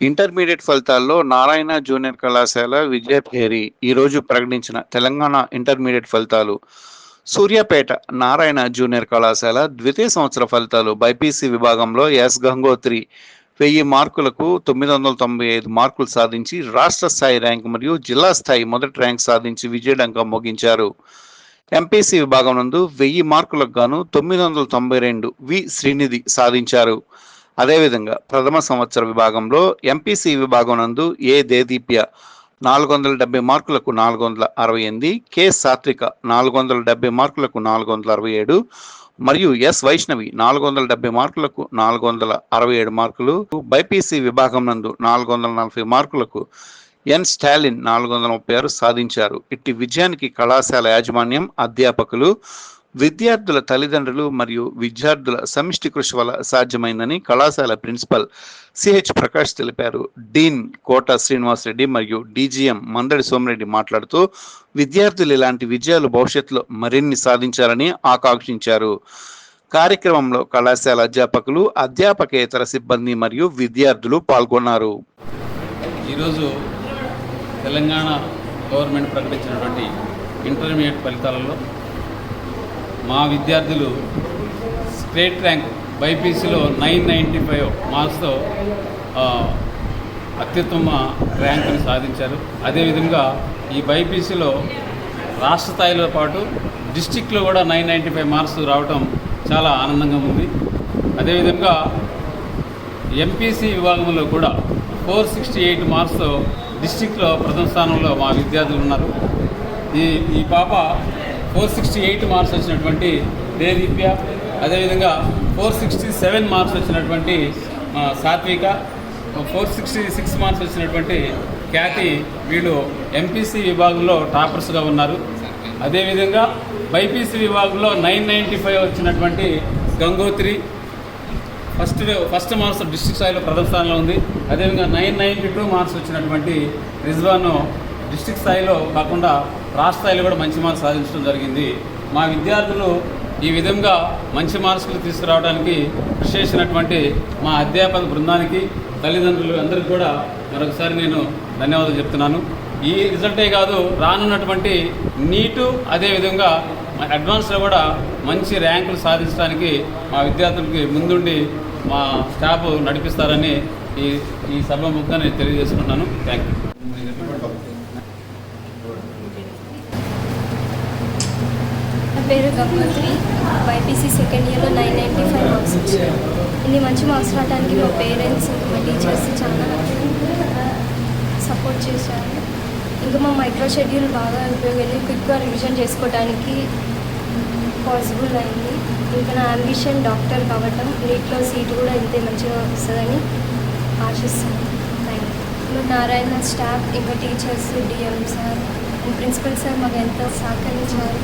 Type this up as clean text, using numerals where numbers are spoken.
Intermediate ఫలితాల్లో Narayana junior కళాశాల విజయభేరి ఈరోజు ప్రకటించిన తెలంగాణ ఇంటర్మీడియట్ ఫలితాలు. సూర్యాపేట నారాయణ జూనియర్ కళాశాల ద్వితీయ సంవత్సర ఫలితాలు. బైపీసీ విభాగంలో ఎస్ గంగోత్రి 1000 మార్కులకు 995 మార్కులు సాధించి రాష్ట్ర స్థాయి ర్యాంక్ మరియు జిల్లా స్థాయి మొదటి ర్యాంక్ సాధించి విజయడంకా మోగించారు. ఎంపీసీ విభాగం నందు 1000 మార్కులకు గాను 992 వి శ్రీనిధి సాధించారు. అదేవిధంగా ప్రథమ సంవత్సర విభాగంలో ఎంపీసీ విభాగం నందు ఏ దేదీప్య 470 మార్కులకు 468, కె సాత్విక 470 మార్కులకు 467 మరియు ఎస్ వైష్ణవి 470 మార్కులకు 467 మార్కులు, బైపీసీ విభాగం నందు 440 మార్కులకు ఎన్ స్టాలిన్ 436 సాధించారు. ఇట్టి విజయానికి కళాశాల యాజమాన్యం, అధ్యాపకులు, విద్యార్థుల తల్లిదండ్రులు మరియు విద్యార్థుల సమిష్టి కృషి వల్ల సాధ్యమైందని కళాశాల ప్రిన్సిపల్ సిహెచ్ ప్రకాష్ తెలిపారు. డీన్ కోట శ్రీనివాసరెడ్డి మరియు డీజీఎం మందడి సోమిరెడ్డి మాట్లాడుతూ విద్యార్థులు ఇలాంటి విజయాలు భవిష్యత్తులో మరిన్ని సాధించాలని ఆకాంక్షించారు. కార్యక్రమంలో కళాశాల అధ్యాపకులు, అధ్యాపకేతర సిబ్బంది మరియు విద్యార్థులు పాల్గొన్నారు. ఈరోజు తెలంగాణ గవర్నమెంట్ ప్రకటించినటువంటి ఇంటర్మీడియట్ ఫలితాలలో మా విద్యార్థులు స్టేట్ ర్యాంక్ బైపీసీలో 995 మార్క్స్తో అత్యుత్తమ ర్యాంకుని సాధించారు. అదేవిధంగా ఈ బైపీసీలో రాష్ట్ర స్థాయిలో పాటు డిస్టిక్లో కూడా 995 మార్క్స్ రావటం చాలా ఆనందంగా ఉంది. అదేవిధంగా ఎంపీసీ విభాగంలో కూడా 468 మార్క్స్తో డిస్టిక్లో ప్రథమ స్థానంలో మా విద్యార్థులు ఉన్నారు. ఈ పాప 468 మార్క్స్ వచ్చినటువంటి దేదీప్య, అదేవిధంగా 467 మార్క్స్ వచ్చినటువంటి సాత్విక, 466 మార్క్స్ వచ్చినటువంటి ఖ్యాతి, వీళ్ళు ఎంపీసీ విభాగంలో టాపర్స్గా ఉన్నారు. అదేవిధంగా బైపీసీ విభాగంలో 995 వచ్చినటువంటి గంగోత్రి ఫస్ట్ మార్క్స్ డిస్ట్రిక్ట్ స్థాయిలో ప్రథమ స్థానంలో ఉంది. అదేవిధంగా 992 మార్క్స్ వచ్చినటువంటి రిజ్వాన్ డిస్ట్రిక్ట్ స్థాయిలో కాకుండా రాష్ట్ర స్థాయిలో కూడా మంచి మార్క్స్ సాధించడం జరిగింది. మా విద్యార్థులు ఈ విధంగా మంచి మార్క్స్లు తీసుకురావడానికి కృషి చేసినటువంటి మా అధ్యాపక బృందానికి, తల్లిదండ్రులు అందరికీ కూడా మరొకసారి నేను ధన్యవాదాలు చెప్తున్నాను. ఈ రిజల్టే కాదు, రానున్నటువంటి నీటు అదేవిధంగా అడ్వాన్స్లో కూడా మంచి ర్యాంకులు సాధించడానికి మా విద్యార్థులకి ముందుండి మా స్టాఫ్ నడిపిస్తారని ఈ సభాముఖంగా నేను తెలియజేసుకుంటున్నాను. Thank you. నా పేరు గంగోత్రి. బైపీసీ సెకండ్ ఇయర్లో 995 మార్క్స్ వచ్చాయి. ఇన్ని మంచి మార్క్స్ రావడానికి మా పేరెంట్స్, మా టీచర్స్ చాలా సపోర్ట్ చేశారు. ఇంకా మా మైక్రో షెడ్యూల్ బాగా ఉపయోగపడి క్విక్గా రివిజన్ చేసుకోవడానికి పాసిబుల్ అయింది. ఇంకా నా అంబిషన్ డాక్టర్ కావటం, నీట్లో సీట్ కూడా ఇంతే మంచిగా వస్తుందని ఆశిస్తాను. Thank you. నారాయణ స్టాఫ్, ఇంకా teachers, DM sir, principal sir మాకు ఎంతో సహకరించారు.